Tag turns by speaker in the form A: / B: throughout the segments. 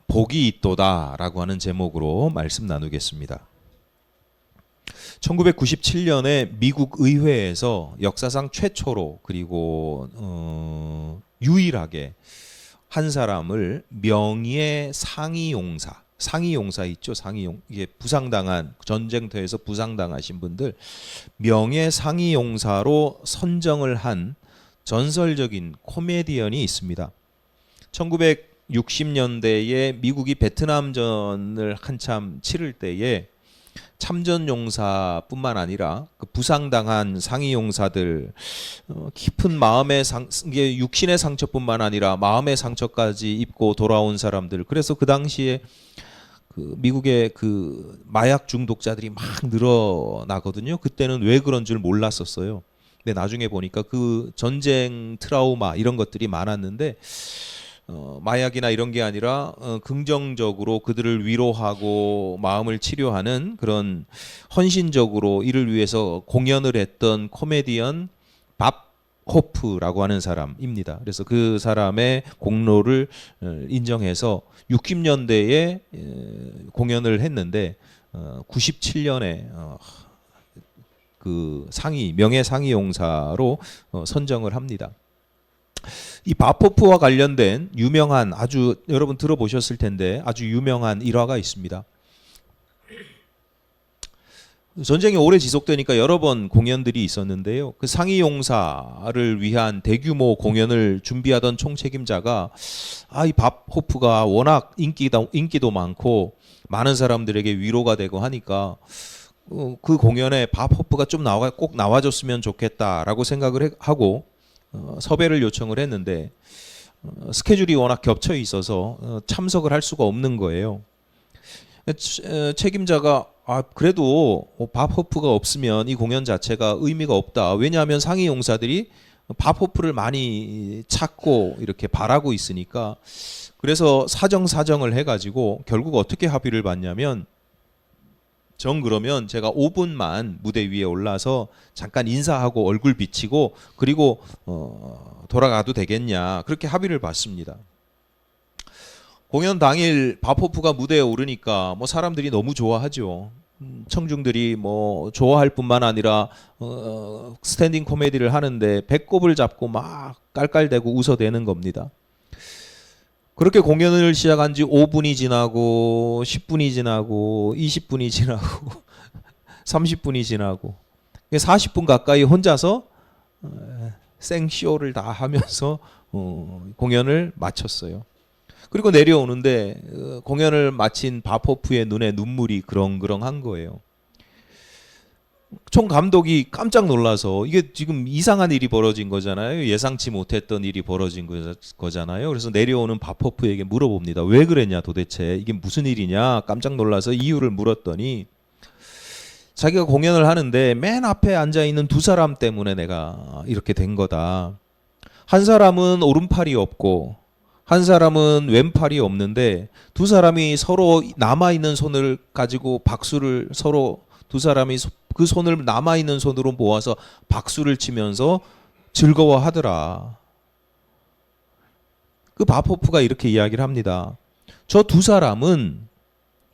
A: 복이 있도다 라고 하는 제목으로 말씀 나누겠습니다. 1997년에 미국 의회에서 역사상 최초로 그리고 유일하게 한 사람을 명예 상위용사, 상위용사 있죠? 이게 부상당한, 전쟁터에서 부상당하신 분들 명예 상위용사로 선정을 한 전설적인 코미디언이 있습니다. 1960년대에 미국이 베트남전을 한참 치를 때에 참전용사뿐만 아니라 그 부상당한 상위용사들 깊은 마음의 이게 육신의 상처뿐만 아니라 마음의 상처까지 입고 돌아온 사람들, 그래서 그 당시에 그 미국의 그 마약 중독자들이 막 늘어나거든요. 그때는 왜 그런 줄 몰랐었어요. 근데 나중에 보니까 그 전쟁 트라우마 이런 것들이 많았는데 마약이나 이런 게 아니라 긍정적으로 그들을 위로하고 마음을 치료하는 그런 헌신적으로 이를 위해서 공연을 했던 코미디언 밥 호프라고 하는 사람입니다. 그래서 그 사람의 공로를 인정해서 60년대에 공연을 했는데 97년에 그 명예 상위용사로 선정을 합니다. 이 바포프와 관련된 유명한, 아주 여러분 들어보셨을 텐데 아주 유명한 일화가 있습니다. 전쟁이 오래 지속되니까 여러 번 공연들이 있었는데요. 그 상위용사를 위한 대규모 공연을 준비하던 총책임자가 이 바포프가 워낙 인기도 많고 많은 사람들에게 위로가 되고 하니까 그 공연에 바포프가 좀 꼭 나와줬으면 좋겠다라고 생각을 하고 섭외를 요청을 했는데 스케줄이 워낙 겹쳐 있어서 참석을 할 수가 없는 거예요. 책임자가 그래도 밥 호프가 없으면 이 공연 자체가 의미가 없다. 왜냐하면 상위 용사들이 밥 호프를 많이 찾고 이렇게 바라고 있으니까. 그래서 사정을 해가지고 결국 어떻게 합의를 봤냐면, 그러면 제가 5분만 무대 위에 올라서 잠깐 인사하고 얼굴 비치고 그리고 돌아가도 되겠냐, 그렇게 합의를 봤습니다. 공연 당일 바포프가 무대에 오르니까 사람들이 너무 좋아하죠. 청중들이 좋아할 뿐만 아니라 스탠딩 코미디를 하는데 배꼽을 잡고 막 깔깔대고 웃어대는 겁니다. 그렇게 공연을 시작한 지 5분이 지나고 10분이 지나고 20분이 지나고 30분이 지나고 40분 가까이 혼자서 생쇼를 다 하면서 공연을 마쳤어요. 그리고 내려오는데 공연을 마친 바포프의 눈에 눈물이 그렁그렁한 거예요. 총 감독이 깜짝 놀라서, 이게 지금 이상한 일이 벌어진 거잖아요. 예상치 못했던 일이 벌어진 거잖아요. 그래서 내려오는 바포프에게 물어봅니다. 왜 그랬냐 도대체, 이게 무슨 일이냐. 깜짝 놀라서 이유를 물었더니 자기가 공연을 하는데 맨 앞에 앉아있는 두 사람 때문에 내가 이렇게 된 거다. 한 사람은 오른팔이 없고 한 사람은 왼팔이 없는데 두 사람이 서로 남아있는 손을 가지고 박수를 서로, 두 사람이 그 손을 남아있는 손으로 모아서 박수를 치면서 즐거워하더라. 그 바포프가 이렇게 이야기를 합니다. 저 두 사람은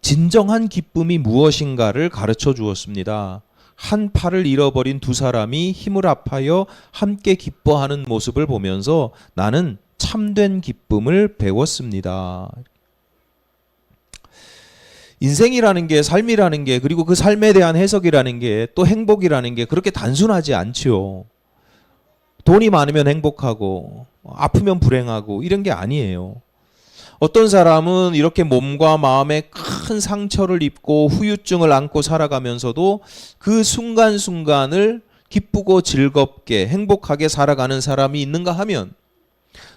A: 진정한 기쁨이 무엇인가를 가르쳐 주었습니다. 한 팔을 잃어버린 두 사람이 힘을 합하여 함께 기뻐하는 모습을 보면서 나는 참된 기쁨을 배웠습니다. 인생이라는 게, 삶이라는 게, 그리고 그 삶에 대한 해석이라는 게, 또 행복이라는 게 그렇게 단순하지 않지요. 돈이 많으면 행복하고 아프면 불행하고 이런 게 아니에요. 어떤 사람은 이렇게 몸과 마음에 큰 상처를 입고 후유증을 안고 살아가면서도 그 순간순간을 기쁘고 즐겁게 행복하게 살아가는 사람이 있는가 하면,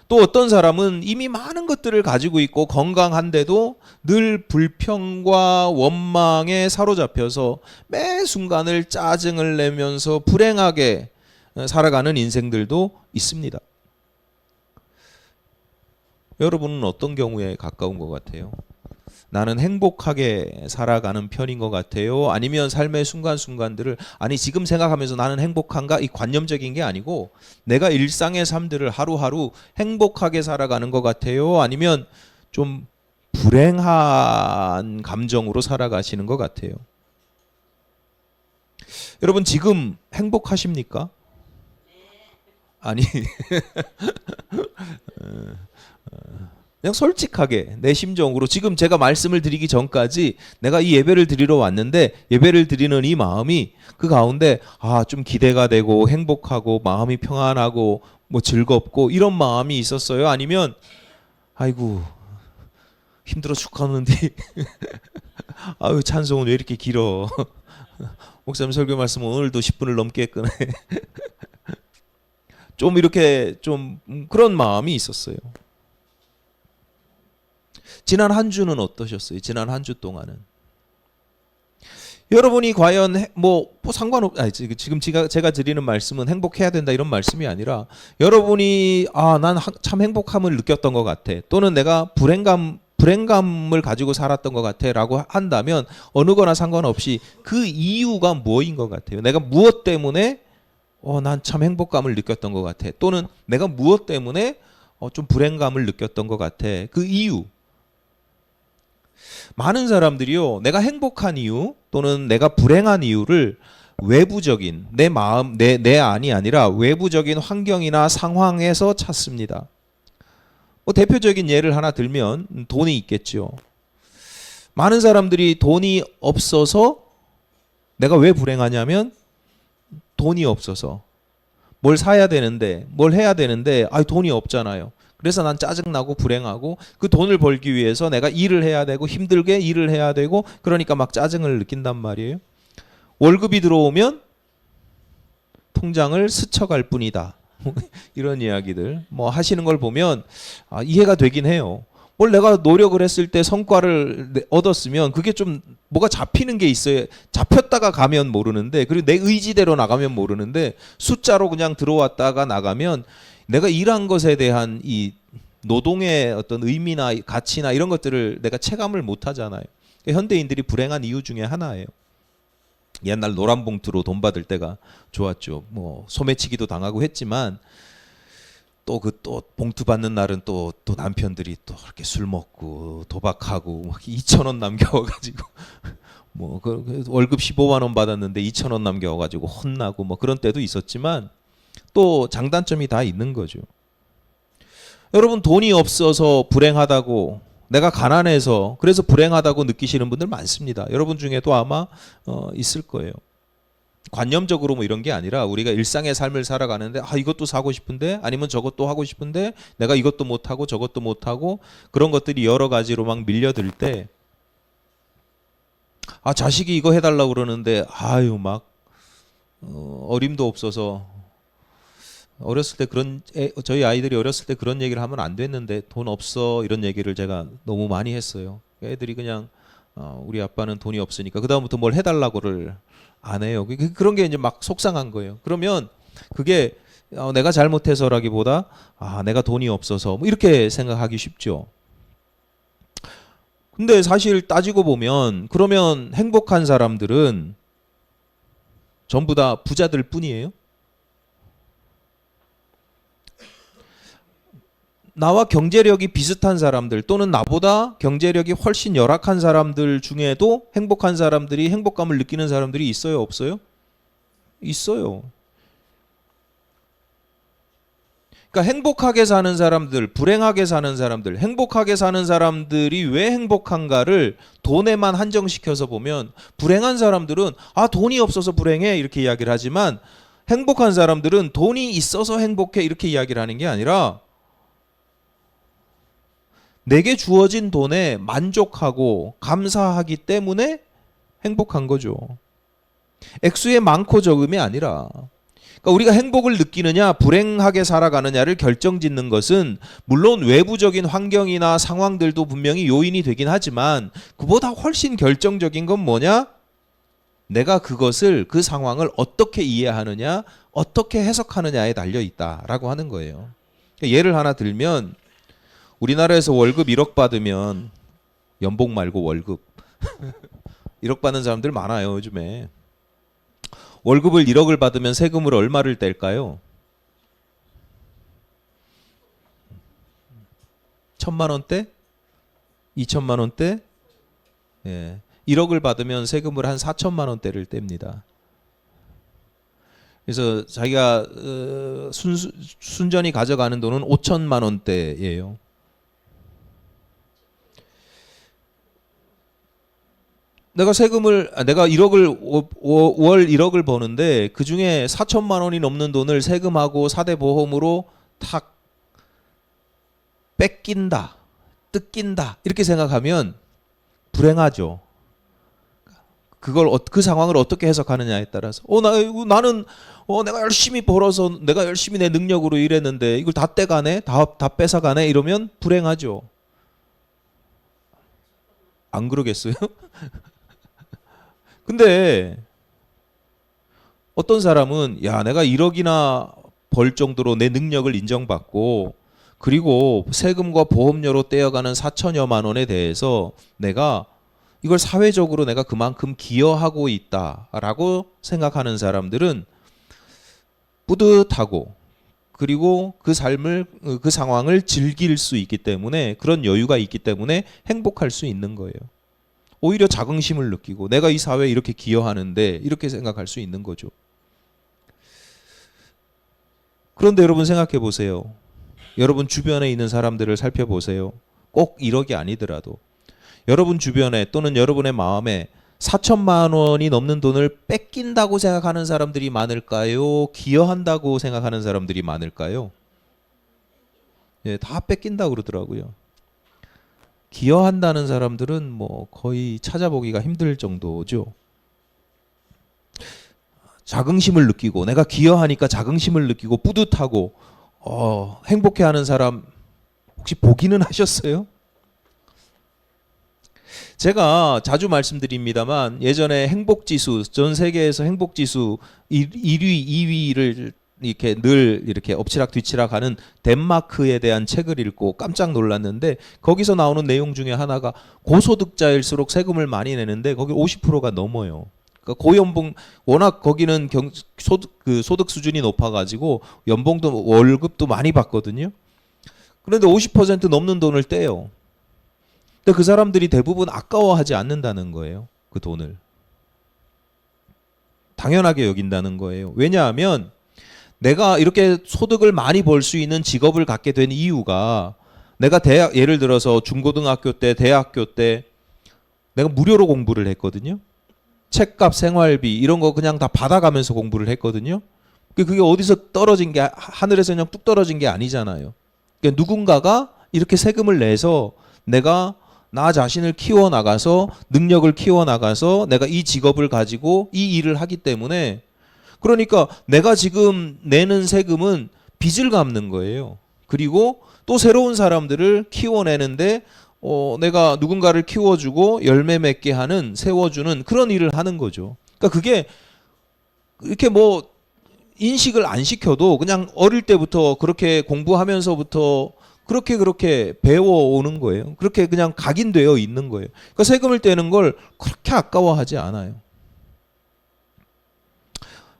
A: 또 어떤 사람은 이미 많은 것들을 가지고 있고 건강한데도 늘 불평과 원망에 사로잡혀서 매 순간을 짜증을 내면서 불행하게 살아가는 인생들도 있습니다. 여러분은 어떤 경우에 가까운 것 같아요? 나는 행복하게 살아가는 편인 것 같아요? 아니면 삶의 순간순간들을 아니 지금 생각하면서 나는 행복한가? 이 관념적인 게 아니고 내가 일상의 삶들을 하루하루 행복하게 살아가는 것 같아요? 아니면 좀 불행한 감정으로 살아가시는 것 같아요? 여러분 지금 행복하십니까? 아니 그냥 솔직하게 내 심정으로 지금 제가 말씀을 드리기 전까지 내가 이 예배를 드리러 왔는데 예배를 드리는 이 마음이 그 가운데 좀 기대가 되고 행복하고 마음이 평안하고 뭐 즐겁고 이런 마음이 있었어요? 아니면 아이고 힘들어 죽겠는데 아유 찬송은 왜 이렇게 길어 목사님 설교 말씀 오늘도 10분을 넘게 했거네 좀 이렇게 좀 그런 마음이 있었어요. 지난 한 주는 어떠셨어요? 지난 한 주 동안은 여러분이 과연 뭐 지금 제가 드리는 말씀은 행복해야 된다 이런 말씀이 아니라 여러분이 난 참 행복함을 느꼈던 것 같아 또는 내가 불행감을 가지고 살았던 것 같아라고 한다면 어느 거나 상관없이 그 이유가 뭐인 것 같아요? 내가 무엇 때문에 난 참 행복감을 느꼈던 것 같아 또는 내가 무엇 때문에 좀 불행감을 느꼈던 것 같아 그 이유 많은 사람들이요 내가 행복한 이유 또는 내가 불행한 이유를 외부적인 내 마음 내 안이 아니라 외부적인 환경이나 상황에서 찾습니다. 뭐 대표적인 예를 하나 들면 돈이 있겠죠. 많은 사람들이 돈이 없어서 내가 왜 불행하냐면 돈이 없어서 뭘 사야 되는데 뭘 해야 되는데 돈이 없잖아요. 그래서 난 짜증나고 불행하고 그 돈을 벌기 위해서 내가 일을 해야 되고 힘들게 일을 해야 되고 그러니까 막 짜증을 느낀단 말이에요. 월급이 들어오면 통장을 스쳐갈 뿐이다. 이런 이야기들 뭐 하시는 걸 보면 이해가 되긴 해요. 뭘 내가 노력을 했을 때 성과를 얻었으면 그게 좀 뭐가 잡히는 게 있어요. 잡혔다가 가면 모르는데 그리고 내 의지대로 나가면 모르는데 숫자로 그냥 들어왔다가 나가면 내가 일한 것에 대한 이 노동의 어떤 의미나 가치나 이런 것들을 내가 체감을 못 하잖아요. 현대인들이 불행한 이유 중에 하나예요. 옛날 노란 봉투로 돈 받을 때가 좋았죠. 뭐 소매치기도 당하고 했지만 또 봉투 받는 날은 또 남편들이 또 이렇게 술 먹고 도박하고 막 2,000원 남겨가지고 뭐 월급 15만 원 받았는데 2,000원 남겨가지고 혼나고 뭐 그런 때도 있었지만 또 장단점이 다 있는 거죠. 여러분 돈이 없어서 불행하다고 내가 가난해서 그래서 불행하다고 느끼시는 분들 많습니다. 여러분 중에도 아마 있을 거예요. 관념적으로 뭐 이런 게 아니라 우리가 일상의 삶을 살아가는데 이것도 사고 싶은데 아니면 저것도 하고 싶은데 내가 이것도 못하고 저것도 못하고 그런 것들이 여러 가지로 막 밀려들 때 자식이 이거 해달라고 그러는데 막 어림도 없어서 어렸을 때 저희 아이들이 어렸을 때 그런 얘기를 하면 안 됐는데 돈 없어 이런 얘기를 제가 너무 많이 했어요. 애들이 그냥 우리 아빠는 돈이 없으니까 그 다음부터 뭘 해달라고를 안 해요. 그런 게 이제 막 속상한 거예요. 그러면 그게 내가 잘못해서라기보다 내가 돈이 없어서 뭐 이렇게 생각하기 쉽죠. 근데 사실 따지고 보면 그러면 행복한 사람들은 전부 다 부자들 뿐이에요. 나와 경제력이 비슷한 사람들 또는 나보다 경제력이 훨씬 열악한 사람들 중에도 행복한 사람들이 행복감을 느끼는 사람들이 있어요? 없어요? 있어요. 그러니까 행복하게 사는 사람들, 불행하게 사는 사람들, 행복하게 사는 사람들이 왜 행복한가를 돈에만 한정시켜서 보면 불행한 사람들은 돈이 없어서 불행해 이렇게 이야기를 하지만 행복한 사람들은 돈이 있어서 행복해 이렇게 이야기를 하는 게 아니라 내게 주어진 돈에 만족하고 감사하기 때문에 행복한 거죠. 액수의 많고 적음이 아니라 그러니까 우리가 행복을 느끼느냐 불행하게 살아가느냐를 결정짓는 것은 물론 외부적인 환경이나 상황들도 분명히 요인이 되긴 하지만 그보다 훨씬 결정적인 건 뭐냐? 내가 그 상황을 어떻게 이해하느냐 어떻게 해석하느냐에 달려있다라고 하는 거예요. 예를 하나 들면 우리나라에서 월급 1억 받으면 연봉 말고 월급. 1억 받는 사람들 많아요, 요즘에. 월급을 1억을 받으면 세금을 얼마를 뗄까요? 1,000만 원대? 2천만 원대? 예. 1억을 받으면 세금을 한 4천만 원대를 뗍니다. 그래서 자기가 순전히 가져가는 돈은 5천만 원대예요. 내가 1억을 월 1억을 버는데 그 중에 4천만 원이 넘는 돈을 세금하고 사대보험으로 탁 뺏긴다, 뜯긴다 이렇게 생각하면 불행하죠. 그 상황을 어떻게 해석하느냐에 따라서 나는 내가 열심히 벌어서 내가 열심히 내 능력으로 일했는데 이걸 다 떼가네, 다 뺏어가네 이러면 불행하죠. 안 그러겠어요? 근데 어떤 사람은 야 내가 1억이나 벌 정도로 내 능력을 인정받고 그리고 세금과 보험료로 떼어가는 4천여만 원에 대해서 내가 이걸 사회적으로 내가 그만큼 기여하고 있다라고 생각하는 사람들은 뿌듯하고 그리고 그 상황을 즐길 수 있기 때문에 그런 여유가 있기 때문에 행복할 수 있는 거예요. 오히려 자긍심을 느끼고 내가 이 사회에 이렇게 기여하는데 이렇게 생각할 수 있는 거죠. 그런데 여러분 생각해 보세요. 여러분 주변에 있는 사람들을 살펴보세요. 꼭 1억이 아니더라도 여러분 주변에 또는 여러분의 마음에 4천만 원이 넘는 돈을 뺏긴다고 생각하는 사람들이 많을까요? 기여한다고 생각하는 사람들이 많을까요? 예, 다 뺏긴다고 그러더라고요. 기여한다는 사람들은 뭐 거의 찾아보기가 힘들 정도죠. 자긍심을 느끼고 내가 기여하니까 자긍심을 느끼고 뿌듯하고 행복해하는 사람 혹시 보기는 하셨어요? 제가 자주 말씀드립니다만 예전에 행복지수 전 세계에서 행복지수 1위, 2위를 이렇게 늘 이렇게 엎치락 뒤치락 하는 덴마크에 대한 책을 읽고 깜짝 놀랐는데 거기서 나오는 내용 중에 하나가 고소득자일수록 세금을 많이 내는데 거기 50%가 넘어요. 그러니까 고연봉 워낙 거기는 소득 수준이 높아가지고 연봉도 월급도 많이 받거든요. 그런데 50% 넘는 돈을 떼요. 근데 그 사람들이 대부분 아까워하지 않는다는 거예요. 그 돈을. 당연하게 여긴다는 거예요. 왜냐하면 내가 이렇게 소득을 많이 벌 수 있는 직업을 갖게 된 이유가 내가 예를 들어서 중고등학교 때, 대학교 때 내가 무료로 공부를 했거든요. 책값, 생활비 이런 거 그냥 다 받아가면서 공부를 했거든요. 그게 어디서 떨어진 게 하늘에서 그냥 뚝 떨어진 게 아니잖아요. 그러니까 누군가가 이렇게 세금을 내서 내가 나 자신을 키워나가서 능력을 키워나가서 내가 이 직업을 가지고 이 일을 하기 때문에 그러니까 내가 지금 내는 세금은 빚을 갚는 거예요. 그리고 또 새로운 사람들을 키워내는데 내가 누군가를 키워주고 열매 맺게 하는 세워주는 그런 일을 하는 거죠. 그러니까 그게 이렇게 뭐 인식을 안 시켜도 그냥 어릴 때부터 그렇게 공부하면서부터 그렇게 배워오는 거예요. 그렇게 그냥 각인되어 있는 거예요. 그러니까 세금을 떼는 걸 그렇게 아까워하지 않아요.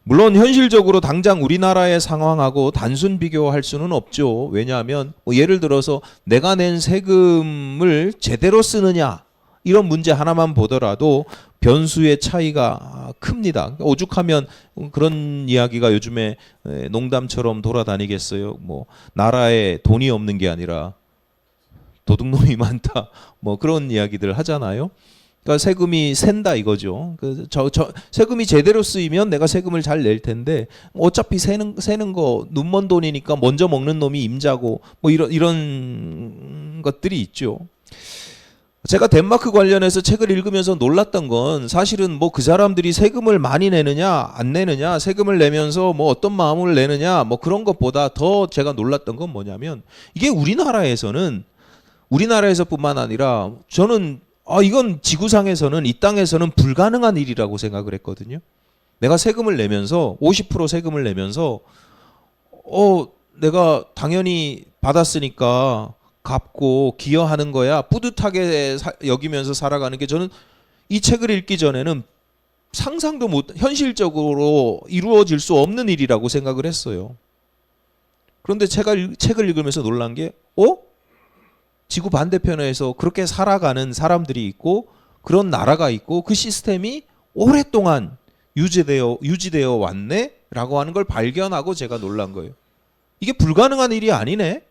A: 물론 현실적으로 당장 우리나라의 상황하고 단순 비교할 수는 없죠. 왜냐하면 뭐 예를 들어서 내가 낸 세금을 제대로 쓰느냐 이런 문제 하나만 보더라도 변수의 차이가 큽니다. 오죽하면 그런 이야기가 요즘에 농담처럼 돌아다니겠어요. 뭐 나라에 돈이 없는 게 아니라 도둑놈이 많다. 뭐 그런 이야기들 하잖아요. 그러니까 세금이 샌다 이거죠. 세금이 제대로 쓰이면 내가 세금을 잘 낼 텐데 어차피 세는 거 눈먼 돈이니까 먼저 먹는 놈이 임자고 뭐 이런 것들이 있죠. 제가 덴마크 관련해서 책을 읽으면서 놀랐던 건 사실은 뭐 그 사람들이 세금을 많이 내느냐 안 내느냐 세금을 내면서 뭐 어떤 마음을 내느냐 뭐 그런 것보다 더 제가 놀랐던 건 뭐냐면 이게 우리나라에서뿐만 아니라 저는 이건 지구상에서는 이 땅에서는 불가능한 일이라고 생각을 했거든요. 내가 세금을 내면서 50% 세금을 내면서 내가 당연히 받았으니까 갚고 기여하는 거야 뿌듯하게 여기면서 살아가는 게, 저는 이 책을 읽기 전에는 상상도 못, 현실적으로 이루어질 수 없는 일이라고 생각을 했어요. 그런데 제가 책을 읽으면서 놀란 게, 지구 반대편에서 그렇게 살아가는 사람들이 있고 그런 나라가 있고 그 시스템이 오랫동안 유지되어 왔네라고 하는 걸 발견하고 제가 놀란 거예요. 이게 불가능한 일이 아니네.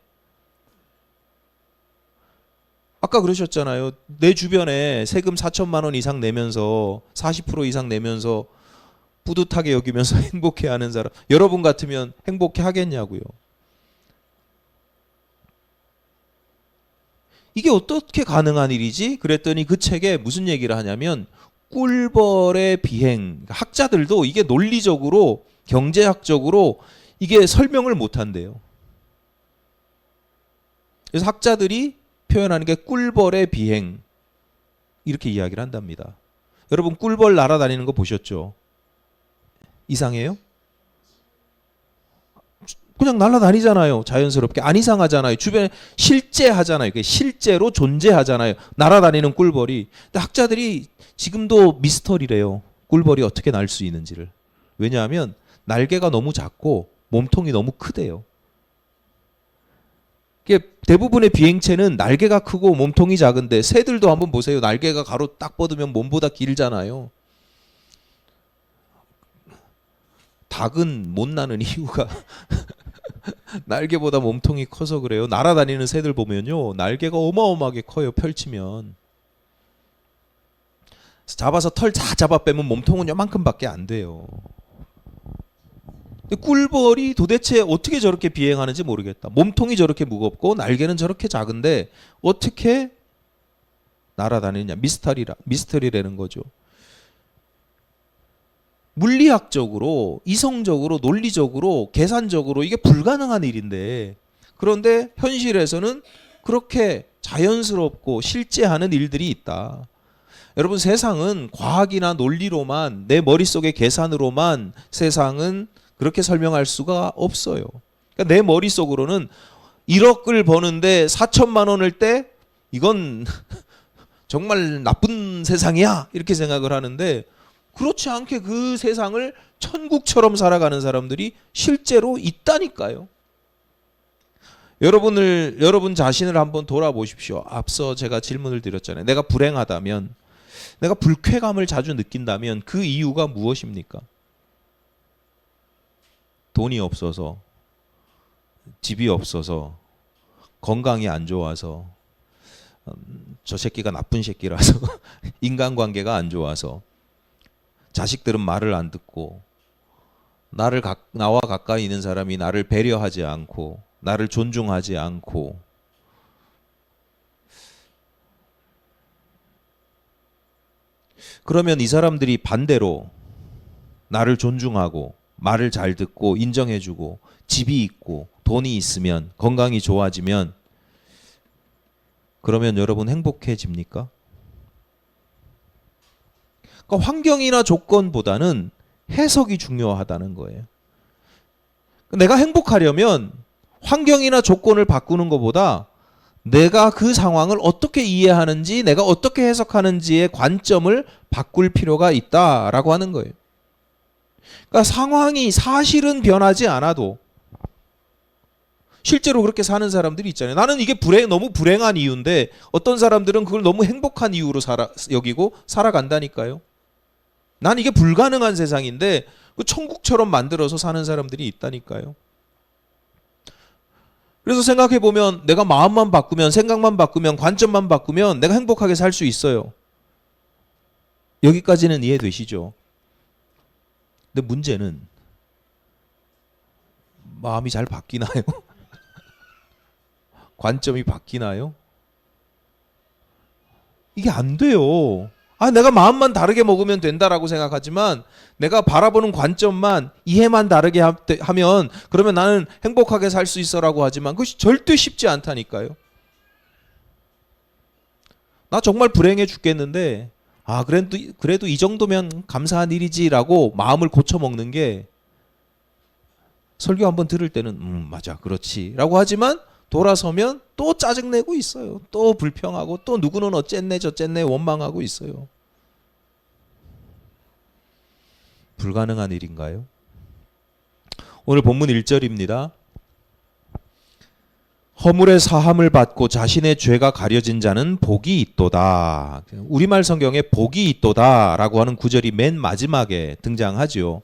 A: 아까 그러셨잖아요. 내 주변에 세금 4천만 원 이상 내면서 40% 이상 내면서 뿌듯하게 여기면서 행복해하는 사람, 여러분 같으면 행복해 하겠냐고요. 이게 어떻게 가능한 일이지? 그랬더니 그 책에 무슨 얘기를 하냐면 꿀벌의 비행, 학자들도 이게 논리적으로 경제학적으로 이게 설명을 못 한대요. 그래서 학자들이 표현하는 게 꿀벌의 비행, 이렇게 이야기를 한답니다. 여러분 꿀벌 날아다니는 거 보셨죠? 이상해요? 그냥 날아다니잖아요. 자연스럽게. 안 이상하잖아요. 주변에 실제하잖아요. 실제로 존재하잖아요. 날아다니는 꿀벌이. 근데 학자들이 지금도 미스터리래요. 꿀벌이 어떻게 날 수 있는지를. 왜냐하면 날개가 너무 작고 몸통이 너무 크대요. 대부분의 비행체는 날개가 크고 몸통이 작은데, 새들도 한번 보세요. 날개가 가로 딱 뻗으면 몸보다 길잖아요. 닭은 못 나는 이유가 날개보다 몸통이 커서 그래요. 날아다니는 새들 보면요, 날개가 어마어마하게 커요. 펼치면 잡아서 털 다 잡아 빼면 몸통은 요만큼밖에 안 돼요. 꿀벌이 도대체 어떻게 저렇게 비행하는지 모르겠다. 몸통이 저렇게 무겁고 날개는 저렇게 작은데 어떻게 날아다니느냐. 미스터리라는 거죠. 물리학적으로, 이성적으로, 논리적으로, 계산적으로 이게 불가능한 일인데, 그런데 현실에서는 그렇게 자연스럽고 실제하는 일들이 있다. 여러분, 세상은 과학이나 논리로만, 내 머릿속의 계산으로만 세상은 그렇게 설명할 수가 없어요. 그러니까 내 머릿속으로는 1억을 버는데 4천만 원을 떼? 이건 정말 나쁜 세상이야, 이렇게 생각을 하는데, 그렇지 않게 그 세상을 천국처럼 살아가는 사람들이 실제로 있다니까요. 여러분 자신을 한번 돌아보십시오. 앞서 제가 질문을 드렸잖아요. 내가 불행하다면, 내가 불쾌감을 자주 느낀다면 그 이유가 무엇입니까? 돈이 없어서, 집이 없어서, 건강이 안 좋아서, 저 새끼가 나쁜 새끼라서, 인간관계가 안 좋아서, 자식들은 말을 안 듣고, 나와 가까이 있는 사람이 나를 배려하지 않고, 나를 존중하지 않고, 그러면 이 사람들이 반대로 나를 존중하고 말을 잘 듣고 인정해주고 집이 있고 돈이 있으면, 건강이 좋아지면, 그러면 여러분 행복해집니까? 그러니까 환경이나 조건보다는 해석이 중요하다는 거예요. 내가 행복하려면 환경이나 조건을 바꾸는 것보다 내가 그 상황을 어떻게 이해하는지, 내가 어떻게 해석하는지의 관점을 바꿀 필요가 있다라고 하는 거예요. 그러니까 상황이 사실은 변하지 않아도, 실제로 그렇게 사는 사람들이 있잖아요. 나는 이게 너무 불행한 이유인데 어떤 사람들은 그걸 너무 행복한 이유로 여기고 살아간다니까요. 난 이게 불가능한 세상인데 그 천국처럼 만들어서 사는 사람들이 있다니까요. 그래서 생각해 보면 내가 마음만 바꾸면, 생각만 바꾸면, 관점만 바꾸면 내가 행복하게 살 수 있어요. 여기까지는 이해되시죠? 근데 문제는 마음이 잘 바뀌나요? 관점이 바뀌나요? 이게 안 돼요. 내가 마음만 다르게 먹으면 된다라고 생각하지만, 내가 바라보는 관점만, 이해만 다르게 하면 그러면 나는 행복하게 살 수 있어라고 하지만 그것이 절대 쉽지 않다니까요. 나 정말 불행해 죽겠는데 그래도 이 정도면 감사한 일이지라고 마음을 고쳐먹는 게, 설교 한번 들을 때는 맞아 그렇지 라고 하지만 돌아서면 또 짜증내고 있어요. 또 불평하고 또 누구는 어쨌네 저쨌네 원망하고 있어요. 불가능한 일인가요? 오늘 본문 1절입니다. 허물의 사함을 받고 자신의 죄가 가려진 자는 복이 있도다. 우리말 성경에 복이 있도다 라고 하는 구절이 맨 마지막에 등장하죠.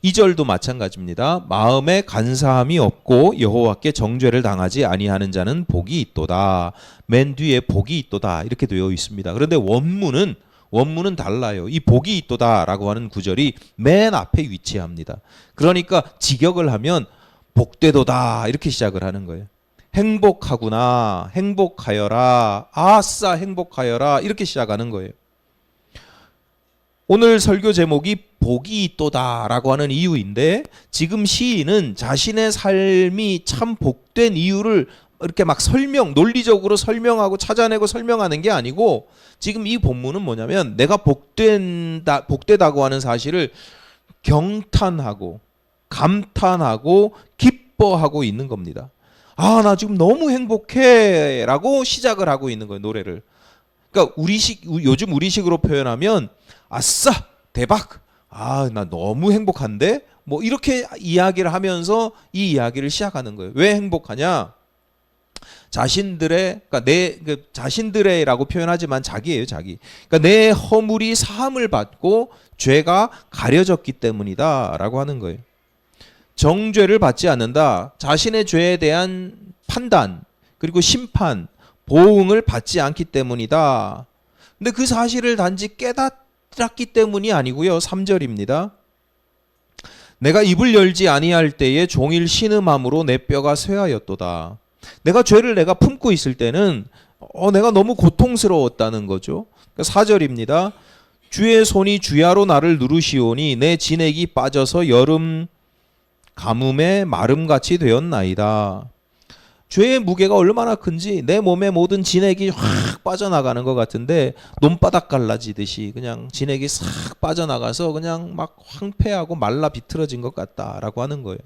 A: 2절도 마찬가지입니다. 마음에 간사함이 없고 여호와께 정죄를 당하지 아니하는 자는 복이 있도다. 맨 뒤에 복이 있도다 이렇게 되어 있습니다. 그런데 원문은 달라요. 이 복이 있도다라고 하는 구절이 맨 앞에 위치합니다. 그러니까 직역을 하면 복되도다 이렇게 시작을 하는 거예요. 행복하구나, 행복하여라, 아싸 행복하여라 이렇게 시작하는 거예요. 오늘 설교 제목이 복이 있도다라고 하는 이유인데 지금 시인은 자신의 삶이 참 복된 이유를 이렇게 막 논리적으로 설명하고 찾아내고 설명하는 게 아니고 지금 이 본문은 뭐냐면 내가 복되다고 하는 사실을 경탄하고 감탄하고 기뻐하고 있는 겁니다. 아, 나 지금 너무 행복해 라고 시작을 하고 있는 거예요, 노래를. 그러니까 요즘 우리식으로 표현하면 아싸 대박, 아, 나 너무 행복한데 뭐 이렇게 이야기를 하면서 이 이야기를 시작하는 거예요. 왜 행복하냐? 자신들의라고 표현하지만 자기예요, 자기. 그러니까 내 허물이 사함을 받고 죄가 가려졌기 때문이다라고 하는 거예요. 정죄를 받지 않는다. 자신의 죄에 대한 판단 그리고 심판, 보응을 받지 않기 때문이다. 근데 그 사실을 단지 깨닫기 때문이 아니고요. 3절입니다. 내가 입을 열지 아니할 때에 종일 신음함으로 내 뼈가 쇠하였도다. 내가 죄를 품고 있을 때는 내가 너무 고통스러웠다는 거죠. 4절입니다. 주의 손이 주야로 나를 누르시오니 내 진액이 빠져서 여름 가뭄에 마름같이 되었나이다. 죄의 무게가 얼마나 큰지 내 몸의 모든 진액이 확 빠져나가는 것 같은데 논바닥 갈라지듯이 그냥 진액이 싹 빠져나가서 그냥 막 황폐하고 말라 비틀어진 것 같다라고 하는 거예요.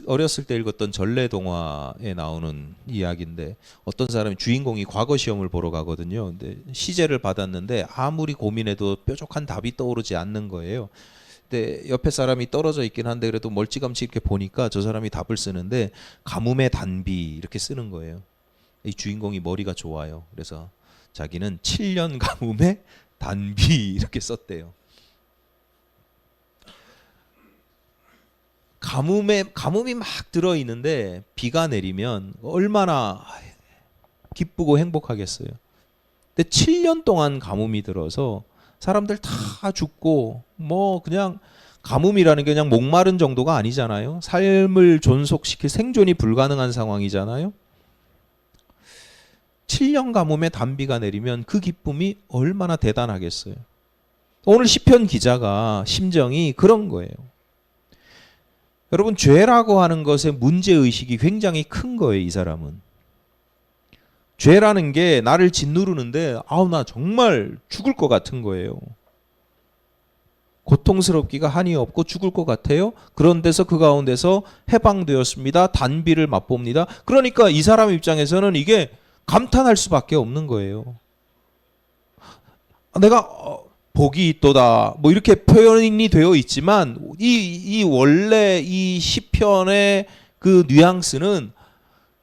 A: 어렸을 때 읽었던 전래동화에 나오는 이야기인데 어떤 사람이 주인공이 과거 시험을 보러 가거든요. 근데 시제를 받았는데 아무리 고민해도 뾰족한 답이 떠오르지 않는 거예요. 근데 옆에 사람이 떨어져 있긴 한데 그래도 멀찌감치 이렇게 보니까 저 사람이 답을 쓰는데 가뭄의 단비 이렇게 쓰는 거예요. 이 주인공이 머리가 좋아요. 그래서 자기는 7년 가뭄의 단비 이렇게 썼대요. 가뭄이 막 들어있는데 비가 내리면 얼마나 기쁘고 행복하겠어요. 근데 7년 동안 가뭄이 들어서 사람들 다 죽고 뭐 그냥 가뭄이라는 게 그냥 목마른 정도가 아니잖아요. 삶을 존속시킬 생존이 불가능한 상황이잖아요. 7년 가뭄에 단비가 내리면 그 기쁨이 얼마나 대단하겠어요. 오늘 시편 기자가 심정이 그런 거예요. 여러분, 죄라고 하는 것의 문제의식이 굉장히 큰 거예요. 이 사람은. 죄라는 게 나를 짓누르는데 아우 나 정말 죽을 것 같은 거예요. 고통스럽기가 한이 없고 죽을 것 같아요. 그런 데서 그 가운데서 해방되었습니다. 단비를 맛봅니다. 그러니까 이 사람 입장에서는 이게 감탄할 수밖에 없는 거예요. 내가 복이 있도다 뭐 이렇게 표현이 되어 있지만 이 원래 이 시편의 그 뉘앙스는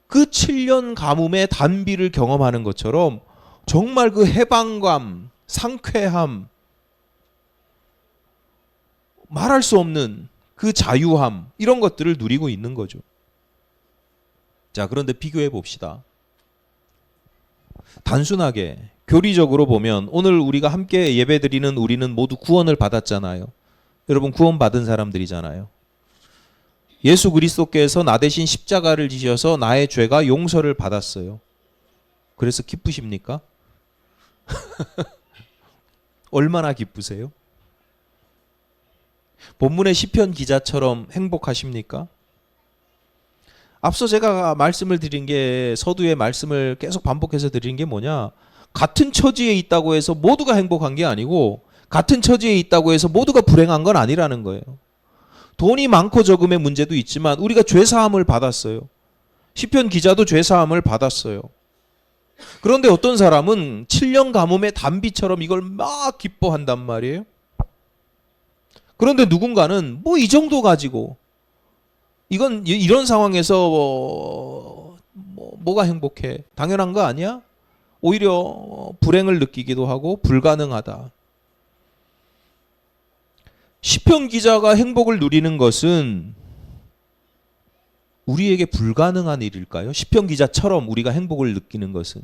A: 그 7년 가뭄의 단비를 경험하는 것처럼 정말 그 해방감, 상쾌함, 말할 수 없는 그 자유함 이런 것들을 누리고 있는 거죠. 자, 그런데 비교해 봅시다. 단순하게 교리적으로 보면 오늘 우리가 함께 예배드리는 우리는 모두 구원을 받았잖아요. 여러분 구원 받은 사람들이잖아요. 예수 그리스도께서 나 대신 십자가를 지셔서 나의 죄가 용서를 받았어요. 그래서 기쁘십니까? 얼마나 기쁘세요? 본문의 시편 기자처럼 행복하십니까? 앞서 제가 말씀을 드린 게 서두의 말씀을 계속 반복해서 드린 게 뭐냐? 같은 처지에 있다고 해서 모두가 행복한 게 아니고 같은 처지에 있다고 해서 모두가 불행한 건 아니라는 거예요. 돈이 많고 적음의 문제도 있지만 우리가 죄사함을 받았어요. 시편 기자도 죄사함을 받았어요. 그런데 어떤 사람은 7년 가뭄의 단비처럼 이걸 막 기뻐한단 말이에요. 그런데 누군가는 뭐 이 정도 가지고 이건 이런 상황에서 뭐가 행복해? 당연한 거 아니야? 오히려 불행을 느끼기도 하고 불가능하다. 시편 기자가 행복을 누리는 것은 우리에게 불가능한 일일까요? 시편 기자처럼 우리가 행복을 느끼는 것은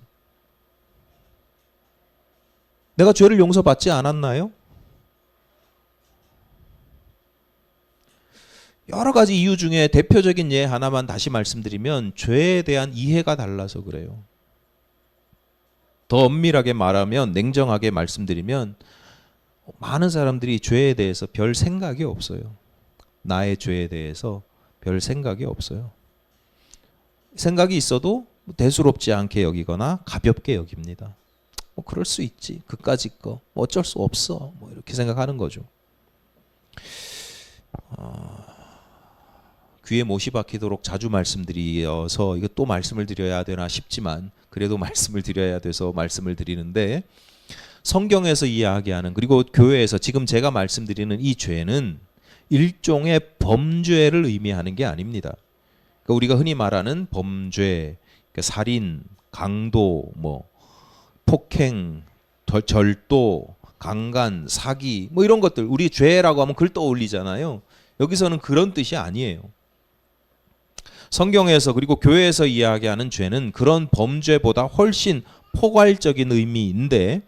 A: 내가 죄를 용서받지 않았나요? 여러 가지 이유 중에 대표적인 예 하나만 다시 말씀드리면 죄에 대한 이해가 달라서 그래요. 더 엄밀하게 말하면, 냉정하게 말씀드리면 많은 사람들이 죄에 대해서 별 생각이 없어요. 나의 죄에 대해서 별 생각이 없어요. 생각이 있어도 대수롭지 않게 여기거나 가볍게 여깁니다. 뭐 그럴 수 있지. 그까짓 거. 뭐 어쩔 수 없어. 뭐 이렇게 생각하는 거죠. 귀에 못이 박히도록 자주 말씀드려서 이거 또 말씀을 드려야 되나 싶지만 그래도 말씀을 드려야 돼서 말씀을 드리는데, 성경에서 이야기하는, 그리고 교회에서 지금 제가 말씀드리는 이 죄는 일종의 범죄를 의미하는 게 아닙니다. 그러니까 우리가 흔히 말하는 범죄, 그러니까 살인, 강도, 뭐 폭행, 절도, 강간, 사기, 뭐 이런 것들, 우리 죄라고 하면 그걸 떠올리잖아요. 여기서는 그런 뜻이 아니에요. 성경에서 그리고 교회에서 이야기하는 죄는 그런 범죄보다 훨씬 포괄적인 의미인데,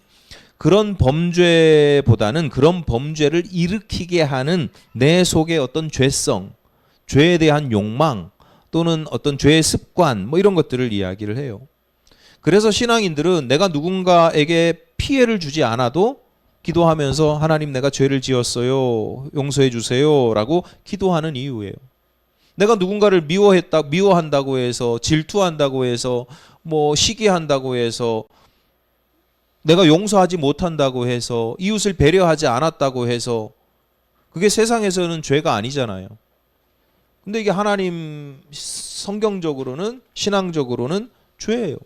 A: 그런 범죄보다는 그런 범죄를 일으키게 하는 내 속의 어떤 죄성, 죄에 대한 욕망, 또는 어떤 죄의 습관, 뭐 이런 것들을 이야기를 해요. 그래서 신앙인들은 내가 누군가에게 피해를 주지 않아도 기도하면서 하나님 내가 죄를 지었어요, 용서해 주세요 라고 기도하는 이유예요. 내가 누군가를 미워한다고 해서, 질투한다고 해서, 뭐 시기한다고 해서, 내가 용서하지 못한다고 해서, 이웃을 배려하지 않았다고 해서 그게 세상에서는 죄가 아니잖아요. 근데 이게 하나님 성경적으로는, 신앙적으로는 죄예요.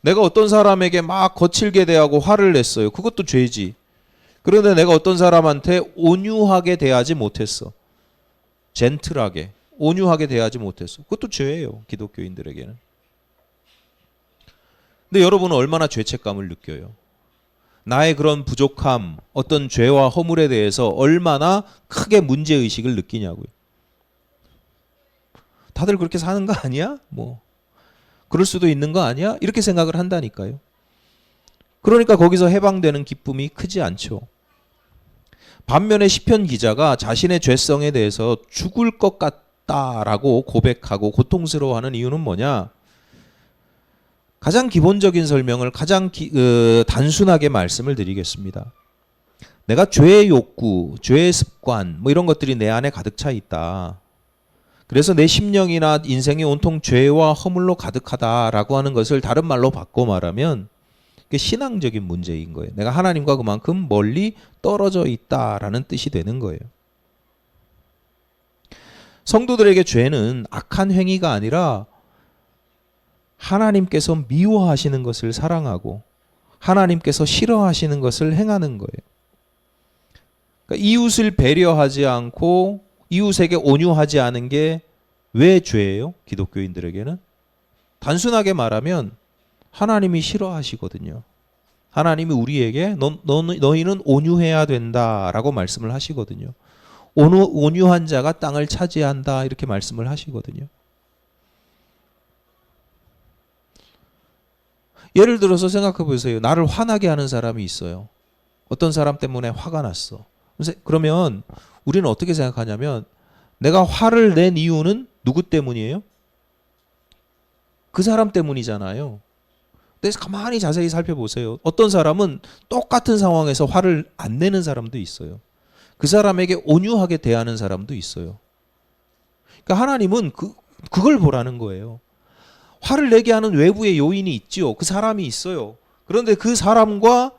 A: 내가 어떤 사람에게 막 거칠게 대하고 화를 냈어요. 그것도 죄지. 그런데 내가 어떤 사람한테 온유하게 대하지 못했어. 젠틀하게, 온유하게 대하지 못했어. 그것도 죄예요, 기독교인들에게는. 근데 여러분은 얼마나 죄책감을 느껴요? 나의 그런 부족함, 어떤 죄와 허물에 대해서 얼마나 크게 문제의식을 느끼냐고요. 다들 그렇게 사는 거 아니야? 뭐 그럴 수도 있는 거 아니야? 이렇게 생각을 한다니까요. 그러니까 거기서 해방되는 기쁨이 크지 않죠. 반면에 시편 기자가 자신의 죄성에 대해서 죽을 것 같다라고 고백하고 고통스러워하는 이유는 뭐냐? 가장 기본적인 설명을 가장 단순하게 말씀을 드리겠습니다. 내가 죄의 욕구, 죄의 습관, 뭐 이런 것들이 내 안에 가득 차 있다. 그래서 내 심령이나 인생이 온통 죄와 허물로 가득하다라고 하는 것을 다른 말로 바꿔 말하면 그게 신앙적인 문제인 거예요. 내가 하나님과 그만큼 멀리 떨어져 있다라는 뜻이 되는 거예요. 성도들에게 죄는 악한 행위가 아니라 하나님께서 미워하시는 것을 사랑하고 하나님께서 싫어하시는 것을 행하는 거예요. 그러니까 이웃을 배려하지 않고 이웃에게 온유하지 않은 게 왜 죄예요? 기독교인들에게는 단순하게 말하면 하나님이 싫어하시거든요. 하나님이 우리에게 너희는 온유해야 된다라고 말씀을 하시거든요. 온유한 자가 땅을 차지한다 이렇게 말씀을 하시거든요. 예를 들어서 생각해 보세요. 나를 화나게 하는 사람이 있어요. 어떤 사람 때문에 화가 났어. 그러면 우리는 어떻게 생각하냐면 내가 화를 낸 이유는 누구 때문이에요? 그 사람 때문이잖아요. 근데 가만히 자세히 살펴보세요. 어떤 사람은 똑같은 상황에서 화를 안 내는 사람도 있어요. 그 사람에게 온유하게 대하는 사람도 있어요. 그러니까 하나님은 그걸 보라는 거예요. 화를 내게 하는 외부의 요인이 있지요. 그 사람이 있어요. 그런데 그 사람과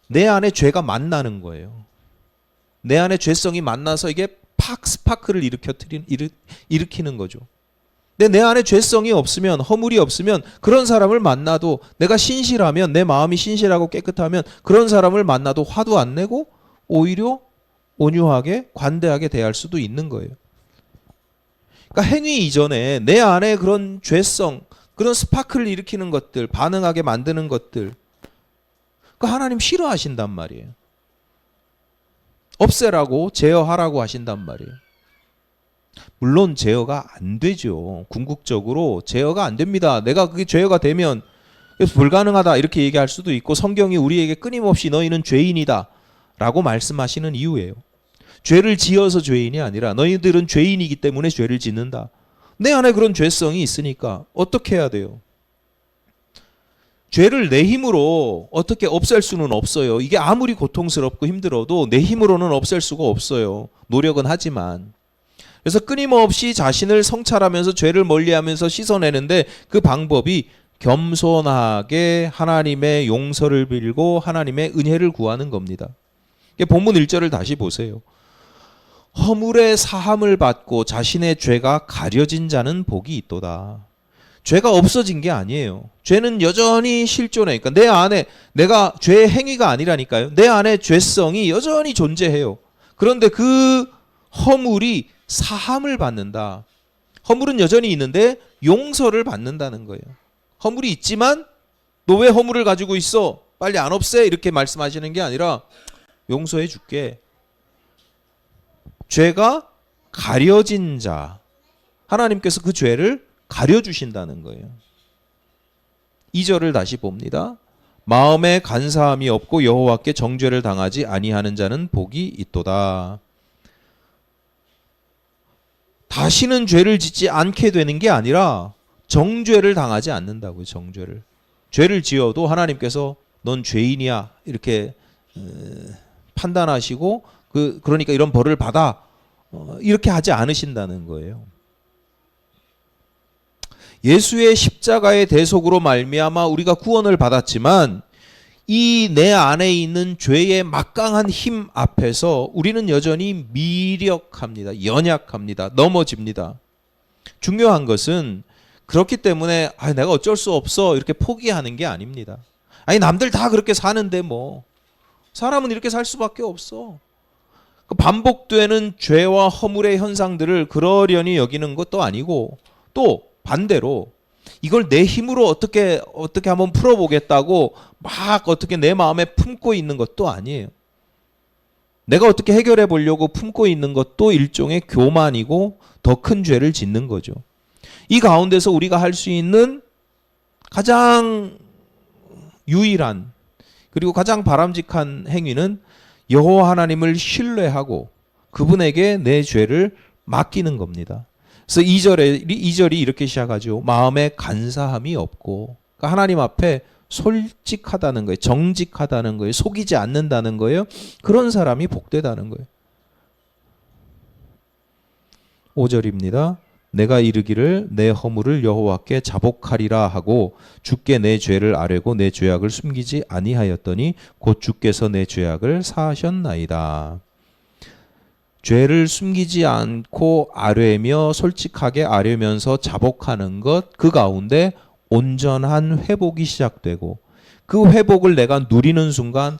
A: 내 안에 죄가 만나는 거예요. 내 안에 죄성이 만나서 이게 스파크를 일으키는 거죠. 근데 내 안에 죄성이 없으면, 허물이 없으면 그런 사람을 만나도, 내가 신실하면, 내 마음이 신실하고 깨끗하면 그런 사람을 만나도 화도 안 내고 오히려 온유하게 관대하게 대할 수도 있는 거예요. 그러니까 행위 이전에 내 안에 그런 죄성, 그런 스파크를 일으키는 것들, 반응하게 만드는 것들, 그 하나님 싫어하신단 말이에요. 없애라고, 제어하라고 하신단 말이에요. 물론 제어가 안 되죠. 궁극적으로 제어가 안 됩니다. 내가 그게 제어가 되면 불가능하다 이렇게 얘기할 수도 있고, 성경이 우리에게 끊임없이 너희는 죄인이다 라고 말씀하시는 이유예요. 죄를 지어서 죄인이 아니라 너희들은 죄인이기 때문에 죄를 짓는다. 내 안에 그런 죄성이 있으니까 어떻게 해야 돼요? 죄를 내 힘으로 어떻게 없앨 수는 없어요. 이게 아무리 고통스럽고 힘들어도 내 힘으로는 없앨 수가 없어요. 노력은 하지만. 그래서 끊임없이 자신을 성찰하면서 죄를 멀리하면서 씻어내는데, 그 방법이 겸손하게 하나님의 용서를 빌고 하나님의 은혜를 구하는 겁니다. 본문 1절을 다시 보세요. 허물의 사함을 받고 자신의 죄가 가려진 자는 복이 있도다. 죄가 없어진 게 아니에요. 죄는 여전히 실존해. 그러니까 내 안에, 내가 죄의 행위가 아니라니까요. 내 안에 죄성이 여전히 존재해요. 그런데 그 허물이 사함을 받는다. 허물은 여전히 있는데 용서를 받는다는 거예요. 허물이 있지만 너 왜 허물을 가지고 있어? 빨리 안 없애? 이렇게 말씀하시는 게 아니라 용서해 줄게. 죄가 가려진 자, 하나님께서 그 죄를 가려주신다는 거예요. 2절을 다시 봅니다. 마음에 간사함이 없고 여호와께 정죄를 당하지 아니하는 자는 복이 있도다. 다시는 죄를 짓지 않게 되는 게 아니라 정죄를 당하지 않는다고요. 정죄를. 죄를 지어도 하나님께서 넌 죄인이야 이렇게 판단하시고 그러니까 이런 벌을 받아 이렇게 하지 않으신다는 거예요. 예수의 십자가의 대속으로 말미암아 우리가 구원을 받았지만 이 내 안에 있는 죄의 막강한 힘 앞에서 우리는 여전히 미력합니다. 연약합니다. 넘어집니다. 중요한 것은 그렇기 때문에 내가 어쩔 수 없어 이렇게 포기하는 게 아닙니다. 남들 다 그렇게 사는데 뭐 사람은 이렇게 살 수밖에 없어. 반복되는 죄와 허물의 현상들을 그러려니 여기는 것도 아니고, 또 반대로 이걸 내 힘으로 어떻게 한번 풀어보겠다고 막 어떻게 내 마음에 품고 있는 것도 아니에요. 내가 어떻게 해결해 보려고 품고 있는 것도 일종의 교만이고 더 큰 죄를 짓는 거죠. 이 가운데서 우리가 할 수 있는 가장 유일한 그리고 가장 바람직한 행위는 여호와 하나님을 신뢰하고 그분에게 내 죄를 맡기는 겁니다. 그래서 2절이 이렇게 시작하죠. 마음에 간사함이 없고, 그러니까 하나님 앞에 솔직하다는 거예요. 정직하다는 거예요. 속이지 않는다는 거예요. 그런 사람이 복되다는 거예요. 5절입니다. 내가 이르기를 내 허물을 여호와께 자복하리라 하고 주께 내 죄를 아뢰고 내 죄악을 숨기지 아니하였더니 곧 주께서 내 죄악을 사하셨나이다. 죄를 숨기지 않고 아뢰며 솔직하게 아뢰면서 자복하는 것, 그 가운데 온전한 회복이 시작되고 그 회복을 내가 누리는 순간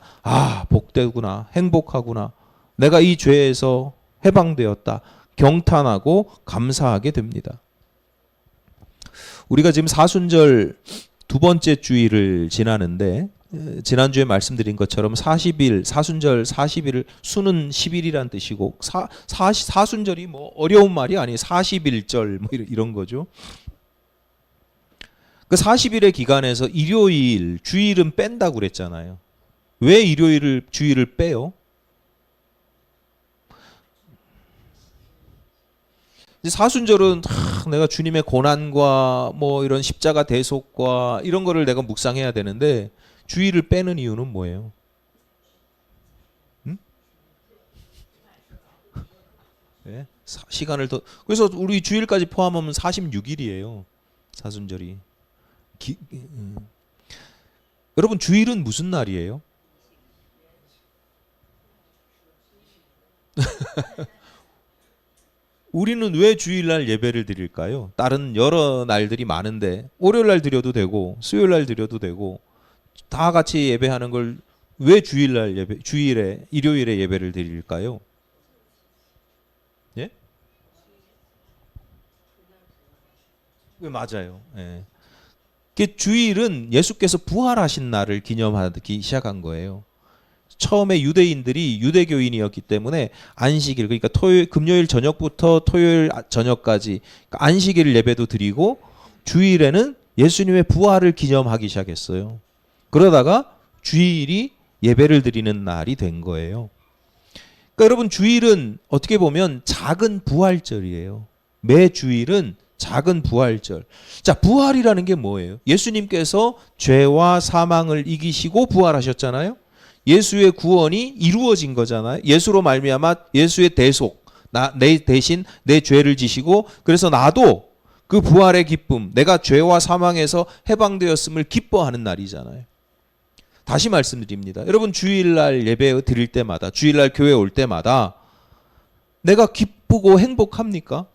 A: 복되구나, 행복하구나, 내가 이 죄에서 해방되었다, 경탄하고 감사하게 됩니다. 우리가 지금 사순절 두 번째 주일을 지나는데 지난주에 말씀드린 것처럼 40일, 사순절 40일을 수는 10일이란 뜻이고 사순절이 뭐 어려운 말이 아니에요. 40일절 뭐 이런 거죠. 그 40일의 기간에서 일요일, 주일은 뺀다고 그랬잖아요. 왜 주일을 빼요? 사순절은 내가 주님의 고난과 뭐 이런 십자가 대속과 이런 거를 내가 묵상해야 되는데 주일을 빼는 이유는 뭐예요? 네? 시간을 더, 그래서 우리 주일까지 포함하면 46일이에요. 사순절이. 여러분 주일은 무슨 날이에요? 우리는 왜 주일날 예배를 드릴까요? 다른 여러 날들이 많은데 월요일날 드려도 되고 수요일날 드려도 되고 다 같이 예배하는 걸 왜 주일날 예배, 주일에 일요일에 예배를 드릴까요? 예? 왜 맞아요. 예. 그 주일은 예수께서 부활하신 날을 기념하기 시작한 거예요. 처음에 유대인들이 유대교인이었기 때문에 안식일 그러니까 토요일 금요일 저녁부터 토요일 저녁까지 그러니까 안식일 예배도 드리고 주일에는 예수님의 부활을 기념하기 시작했어요. 그러다가 주일이 예배를 드리는 날이 된 거예요. 그러니까 여러분 주일은 어떻게 보면 작은 부활절이에요. 매 주일은 작은 부활절. 자, 부활이라는 게 뭐예요? 예수님께서 죄와 사망을 이기시고 부활하셨잖아요. 예수의 구원이 이루어진 거잖아요. 예수로 말미암아 예수의 대속, 내 대신 내 죄를 지시고 그래서 나도 그 부활의 기쁨, 내가 죄와 사망에서 해방되었음을 기뻐하는 날이잖아요. 다시 말씀드립니다. 여러분 주일날 예배 드릴 때마다, 주일날 교회 올 때마다 내가 기쁘고 행복합니까?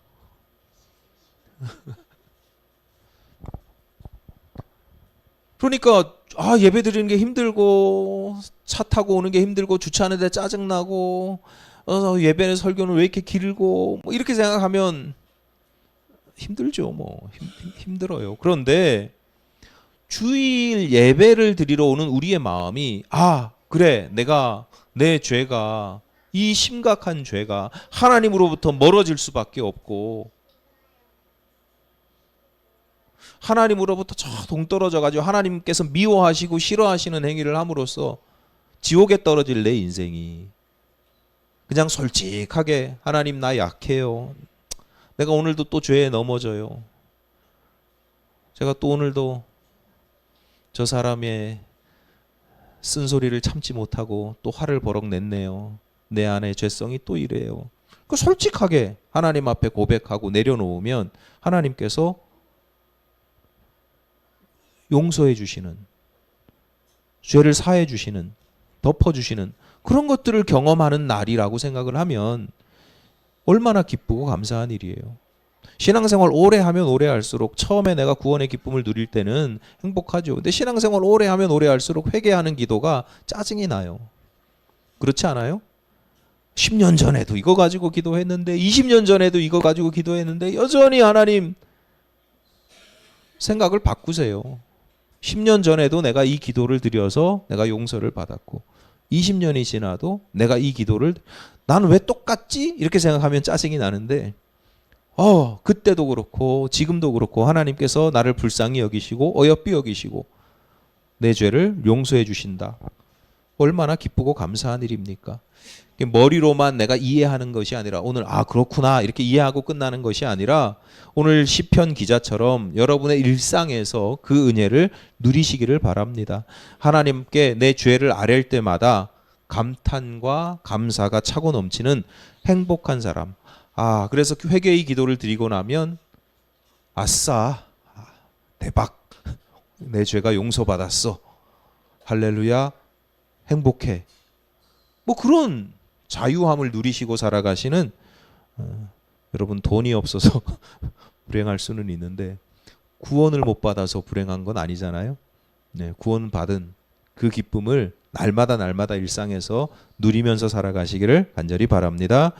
A: 그러니까 예배 드리는 게 힘들고 차 타고 오는 게 힘들고 주차하는데 짜증나고 예배는 설교는 왜 이렇게 길고 뭐 이렇게 생각하면 힘들죠. 뭐 힘들어요. 그런데 주일 예배를 드리러 오는 우리의 마음이 그래 내가 내 죄가 이 심각한 죄가 하나님으로부터 멀어질 수밖에 없고 하나님으로부터 저 동떨어져 가지고 하나님께서 미워하시고 싫어하시는 행위를 함으로써 지옥에 떨어질 내 인생이 그냥 솔직하게 하나님 나 약해요. 내가 오늘도 또 죄에 넘어져요. 제가 또 오늘도 저 사람의 쓴소리를 참지 못하고 또 화를 버럭 냈네요. 내 안에 죄성이 또 이래요. 그 솔직하게 하나님 앞에 고백하고 내려놓으면 하나님께서 용서해 주시는, 죄를 사해 주시는, 덮어 주시는 그런 것들을 경험하는 날이라고 생각을 하면 얼마나 기쁘고 감사한 일이에요. 신앙생활 오래 하면 오래 할수록 처음에 내가 구원의 기쁨을 누릴 때는 행복하죠. 근데 신앙생활 오래 하면 오래 할수록 회개하는 기도가 짜증이 나요. 그렇지 않아요? 10년 전에도 이거 가지고 기도했는데 20년 전에도 이거 가지고 기도했는데 여전히 하나님 생각을 바꾸세요. 10년 전에도 내가 이 기도를 드려서 내가 용서를 받았고 20년이 지나도 내가 이 기도를 나는 왜 똑같지? 이렇게 생각하면 짜증이 나는데 그때도 그렇고 지금도 그렇고 하나님께서 나를 불쌍히 여기시고 어여삐 여기시고 내 죄를 용서해 주신다. 얼마나 기쁘고 감사한 일입니까? 머리로만 내가 이해하는 것이 아니라 오늘 그렇구나 이렇게 이해하고 끝나는 것이 아니라 오늘 시편 기자처럼 여러분의 일상에서 그 은혜를 누리시기를 바랍니다. 하나님께 내 죄를 아랠 때마다 감탄과 감사가 차고 넘치는 행복한 사람. 그래서 회개의 기도를 드리고 나면 아싸 대박 내 죄가 용서받았어 할렐루야 행복해 뭐 그런 자유함을 누리시고 살아가시는 여러분 돈이 없어서 불행할 수는 있는데 구원을 못 받아서 불행한 건 아니잖아요. 네, 구원 받은 그 기쁨을 날마다 일상에서 누리면서 살아가시기를 간절히 바랍니다.